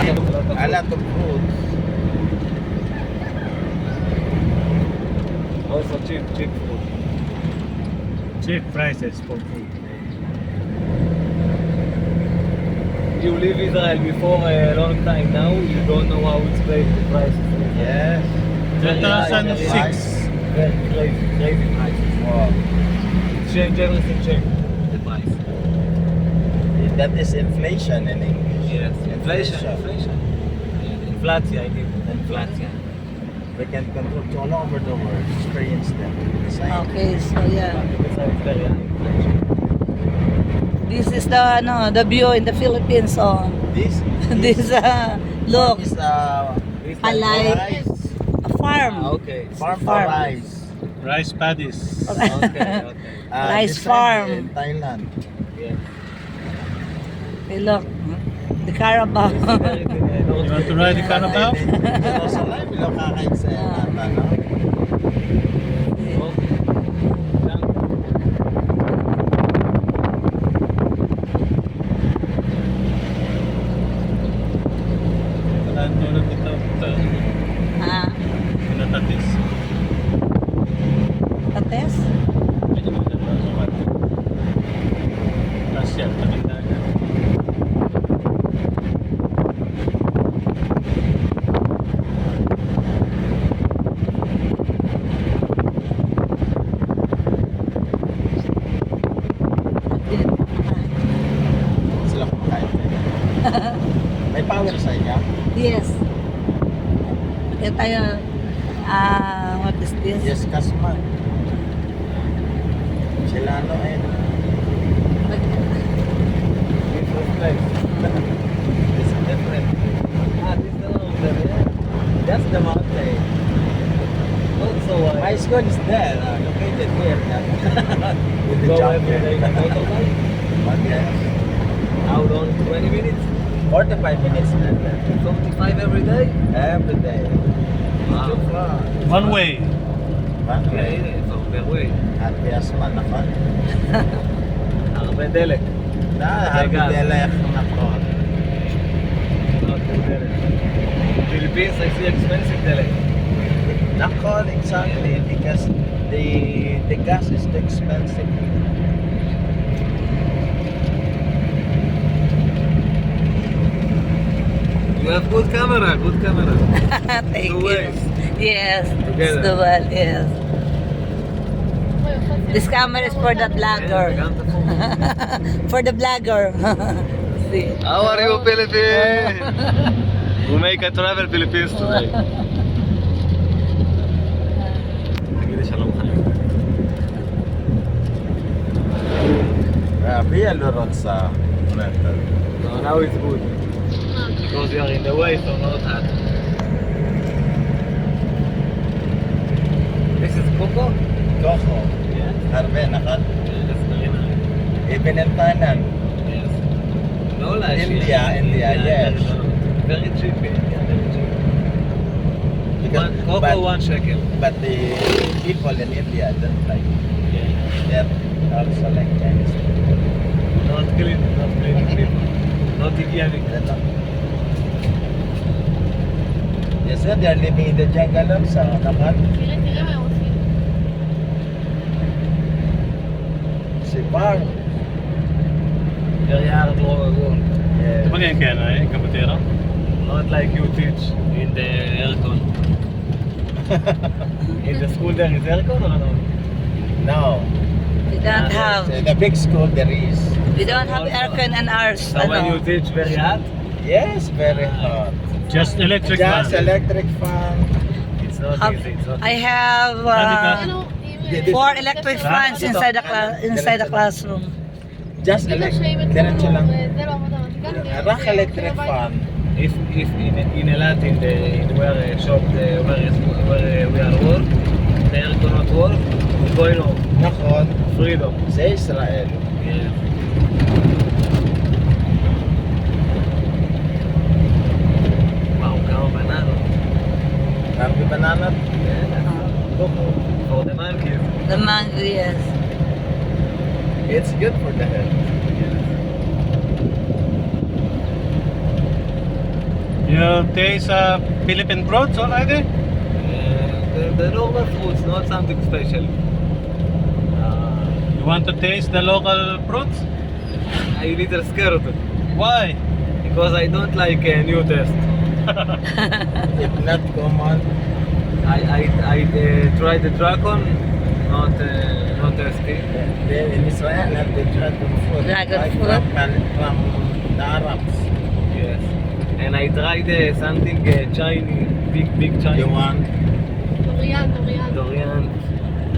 A lot of fruits. Also cheap food. Cheap prices for food. You leave Israel before a long time now, you don't know how it's paid, the prices. Yes. Very high, 2006. Very crazy prices. Wow. Change, everything changed, the price. That is inflation in English. Yes, inflation. Inflacja, I think. Inflation. We can control all over the world, experience them. The same. Okay, so yeah. Besides, very high inflation. This is the view in the Philippines. Oh, This this look, is This I like- rice. a farm. Okay. Farm for Farm. rice. Rice paddies. Okay. Rice This farm. in Thailand. Yeah. Okay, look, the Carabao. You want to ride the Carabao? Sa live, ilo kakain sa nata, no? Walang tulad dito. Ah, Pinatatis. Kates? Medyo maganda sa kanya. Tapos yan, tabing dagat. Sila kumakain. May power sa inyo? Yes. Kaya tayo, what is this? Yes, Kasma. Sila ano eh. Different place. It's different. This is the mountain, yeah. That's the mountain. Not so wide. My school is there, located here. With the Go jump every day in a motorbike. Okay. How long? 20 minutes? 45 minutes then. 45 every day? Every day. Wow. Too far. One way. One way. Okay, so per way. At Piasman ako. הרבה דלק. Happy gas. Delek ako. Not good דלק. Philippines, I see expensive דלק. Nakon, exactly, because the gas is too expensive. You have good camera, good camera. Thank Two you. ways. Yes, Together. it's the one, yes. This camera is for the vlogger. For the vlogger. See. How are you, Philippines? We make a travel Philippines today. תגידי שלום חיים. Be a little sa rental. No, now it's good. Because you are in the way, so not hot. This is Coco? Coco. Yes. Harbe, nakon. That's very nice. Even in Thailand. Yes. No like India, yes. Very cheap in India, very cheap. Because, Coco but, 1 shekel. but the people in India don't like. Yeah. They're also like Chinese people. Not clean people. Not hygienic. They're not. Yes, sir, they're living in the jungle sa Naman. תראה מה הם עושים. Si Park. Very hard work. Ito ba ganyan kaya na eh? Kapatira? Not like you teach in the aircon. In the school there is aircon or no? No. We don't have, The big school there is. we don't have aircon in ours. So when you teach very hot, Yes, very hot. Just electric Just fan. electric fan. it's not Have- easy. It's not I have ano, four electric fans inside the classroom. Just electric. Diretso lang. זה לא מתמטיקה. רק electric fan. if in Elat in where shop where we are work, the aircon not work, we go in home. Nakon, Freedom. sa Israel. Yeah. Wow, kama banana. Marami banana. Coco. For the monkeys. The mango, yes. It's good for the health. You taste Philippine fruits already? The normal fruits, not something special. You want to taste the local fruits? I little scared Why? because I don't like new taste. If not common, I tried the dragon, not tasty. there in Israel have the dragon fruit. Dragon like fruit? From the Arabs. Yes. And I tried something Chinese, big Chinese. You want? דוריאן, דוריאן. Dorian.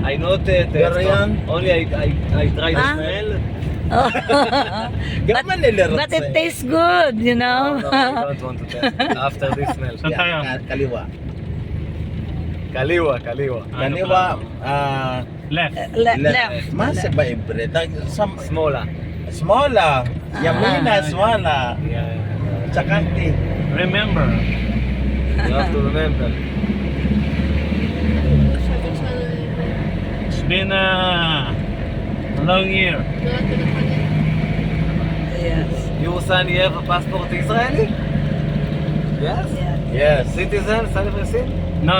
I not taste. Durian? Only I tried the Ah. smell. Oh. Gaman nila But it tastes good, you know. No, I don't want to taste after this smell. Saan tayo? Kaliwa. Kaliwa. Kaliwa, Left. Left. mas ba ibre? Some Smaller. smaller. Yamina, smaller. Yeah. Chakanti. Remember. You have to remember. השקל של It's been a long year. נולד בנחניה. Yes. Your son, you have a passport Israeli? Yes. Yeah. Yes. Citizen, son of a sin? No.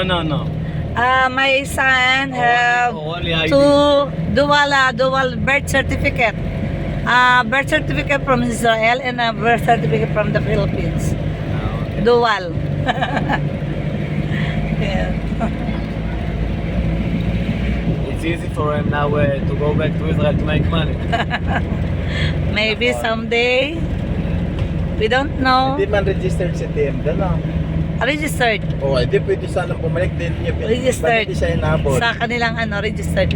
My son have Or only ID? dual birth certificate. Birth certificate from Israel and a birth certificate from the Philippines. Okay. Dual. Yeah. It's easy for him now to go back to Israel to make money. Maybe someday. We don't know. Hindi man registered si Tim. Dala. Registered. Oh, hindi pwede sana bumalik din niya. Registered. Bakit di siya inabot? Sa kanilang registered.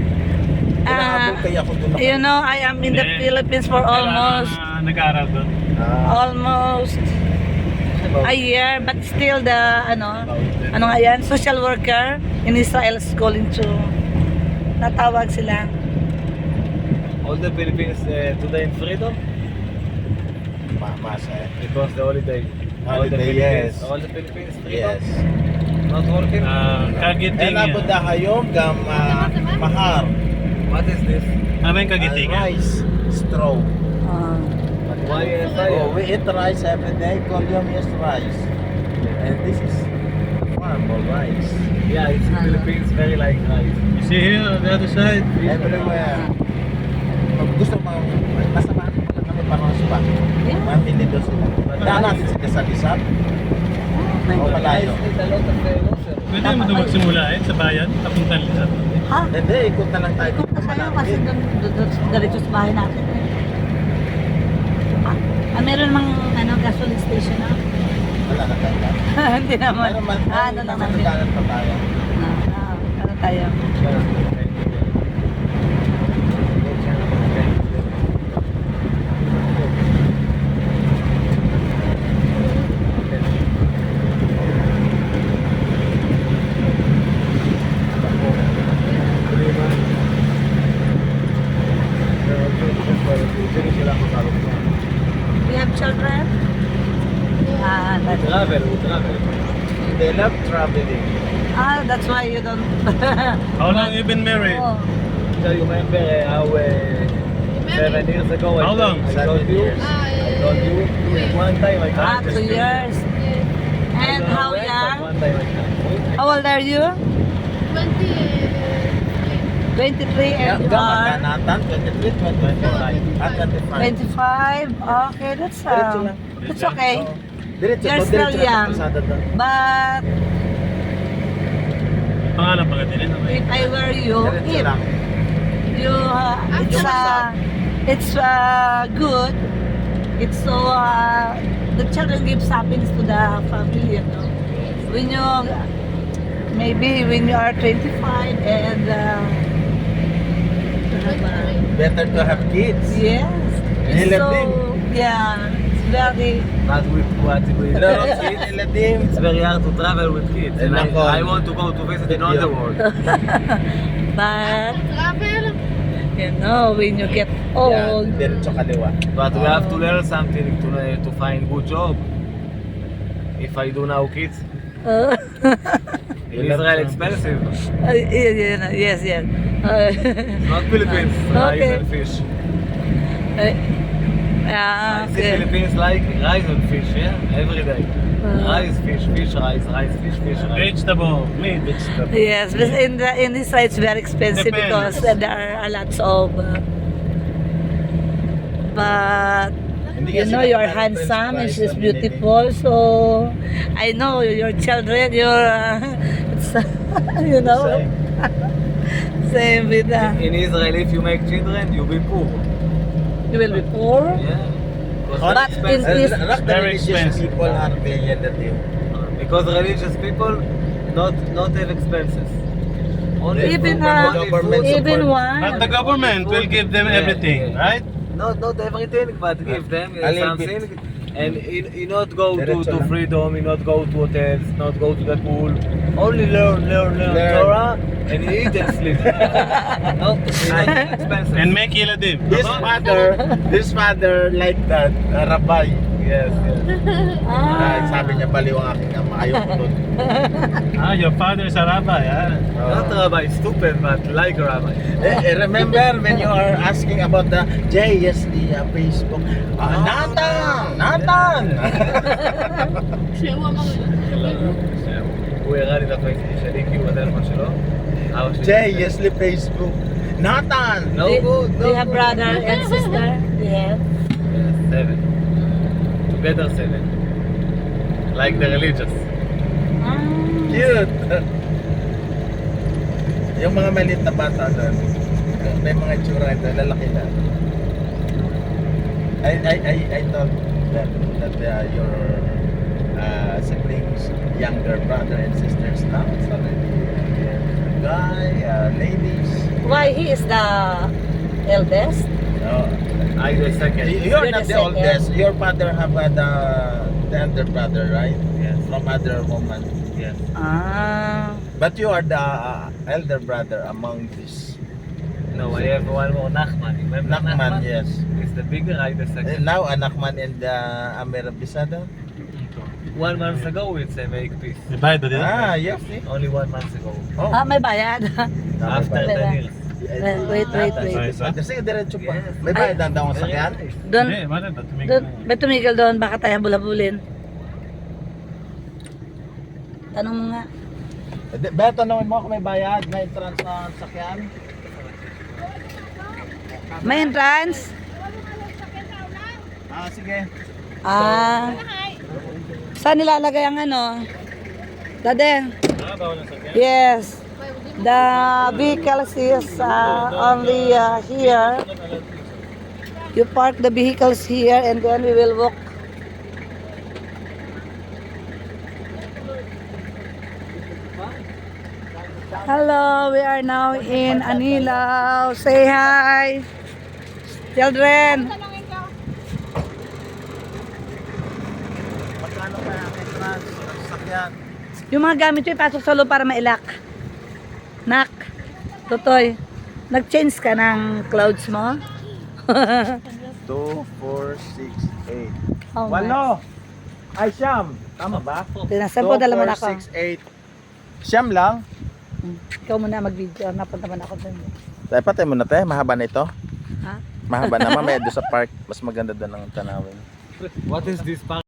Inaabot kaya ako doon. You know, I am in the Hindi. Philippines for almost Nag-aaral doon. almost a year, but still the ano nga yan, social worker in Israel is calling to natawag sila. All the Philippines today in freedom Mas eh. because the holiday. All the Holiday, Philippines. yes. All the Philippines freedom. Yes. Not working. Kagiting Inabot na kayo gam mahar. What is this? Ano yung kagiting? Rice straw. But why Oh, fire? we eat rice every day. Kolyom is rice. And this is farmable rice. Yeah, it's in Philippines very like rice. You see here on the other side? Everywhere. Pag gusto mo, masama lang kami para spa. Yeah. Mamili doon sila. Daan natin sila sa lisap. O malayo. It's a lot of water. Pwede mo doon magsimula sa bayan, papunta lisan. Ha? Hindi, ikot na lang tayo. Ikot na kayo kasi doon diretso sa bahay natin. Meron mang gasoline station na. Wala na tayo. Hindi naman. Meron man. Ano lang namin. Nagdaanan pa tayo. Ano tayo? We have children? That's, We travel. They love traveling. that's why you don't. How long you been married? Oh. So you remember how 7 years ago How long? I told you? I told you one time I can't. 2 years. I And don't know how when, but young? One time I can't. How old are you? 23 and you are Nathan, 23, 25. At 25. 25. Okay, that's okay. Diretso, You're diretso still lang sa young. kalsada doon. But Pangalan pala din ito. if I were you, Diretso if lang. you, it's good. It's so the children gives happiness to the family, you know. When you maybe when you are 25 and Better to have kids. yes, it's Nila so din. yeah, it's very But with what we Hello, Roxy, nila din. it's very hard to travel with kids. And Nako. I want to go to visit in all the world. but travel. you know when you get Yan, old. diretso kaliwa. But we have to learn something to find good job. If I do now kids, in Israel expensive. Yes. Not Philippines. Okay. Rice and fish. Ah, I see okay. Philippines like rice and fish, yeah? Every day. Ah. Rice, fish, rice, fish, rice. Vegetable, meat, vegetable. Yes, but in this side it's very expensive Depends. because there are lots of. But Hindi you kasi know you're nagkakaroon handsome and french she's fries na beautiful, so I know your children. It's, you know, same with In Israel, if you make children, you be poor. you will be poor. Yeah. But in binili. is Not the Very religious expensive. people are paying the deal. Because religious people not have expenses. Only Even food, the only government food. even But the one. government will give them Yeah, everything, yeah. right? Not everything, but give them A little something. bit. And you not go Diretso to lang. freedom, you not go to hotels, not go to the pool. Only learn Learn. Torah and eat and sleep. Not expensive. And make iladim. This father like that, rabbi. Yes, yes. Sabi niya baliw ang aking ama. Ayaw ko nun. Your father is a rabbi, ah? Not rabbi, stupid, but like a rabbi. Remember when you are asking about the JSD Facebook? Nathan! שהוא אמר לי. הוא הראה לי את הפייסבוק שלי כי הוא בטלפון שלו. אבא שלי- JSD Facebook. Nathan! No good, Do no you have good. brother and sister? Yeah. Yes, 7. Together 7. Like the religious. Cute! Yung mga maliit na bata doon, may mga tsura ito, lalaki na. I thought that your siblings, younger brother and sisters now, it's already guy, ladies. Why he is the eldest? No. I the second. You're You're not the the second. oldest. Your father have the elder brother, right? Yes, From other woman. yes. Ah. But you are the elder brother among these. No, I have one more Nachman. Remember Nachman, yes. It's the bigger, I the second. Now, Nachman and Amir Bisada. 1 month ago, it's a make peace. Divide the Ah, yes. Only 1 month ago. Oh. Ah, may bayad. After Diba? 10 years. Wait. Sige, diretso pa. Yes. May bayad ang daw sa Very sakyan. nice. Doon, Hindi, mali ba? Tumigil doon, na. ba't tumigil doon? Baka tayo bulabulin. Tanong mo nga. Beto naman mo kung may bayad, may entrance sa sakyan. May entrance? Ah, sige. Ah. Saan nilalagay ang ano? Dade? Bawal ang sakyan. Yes. The vehicles is only here. You park the vehicles here and then we will walk. Hello, we are now in Anilao. Say hi. Children. Magkano pa ang entrance sa sakyan? Yung mga gamit mo ipasok sa loob para mailak. Nak, Totoy, nag-change ka ng clothes mo? 2, 4, 6, 8. Oh, Walo! Ay, Siyam! Tama ba? Tinasan po, dala mo na ako. 2, 4, 6, 8. Siyam lang? Ikaw muna mag-video. Napunta man ako dun. Tayo, patay mo na tayo. Mahaba na ito. Ha? Mahaba na. Mamaya doon sa park. Mas maganda doon ang tanawin. What is this park?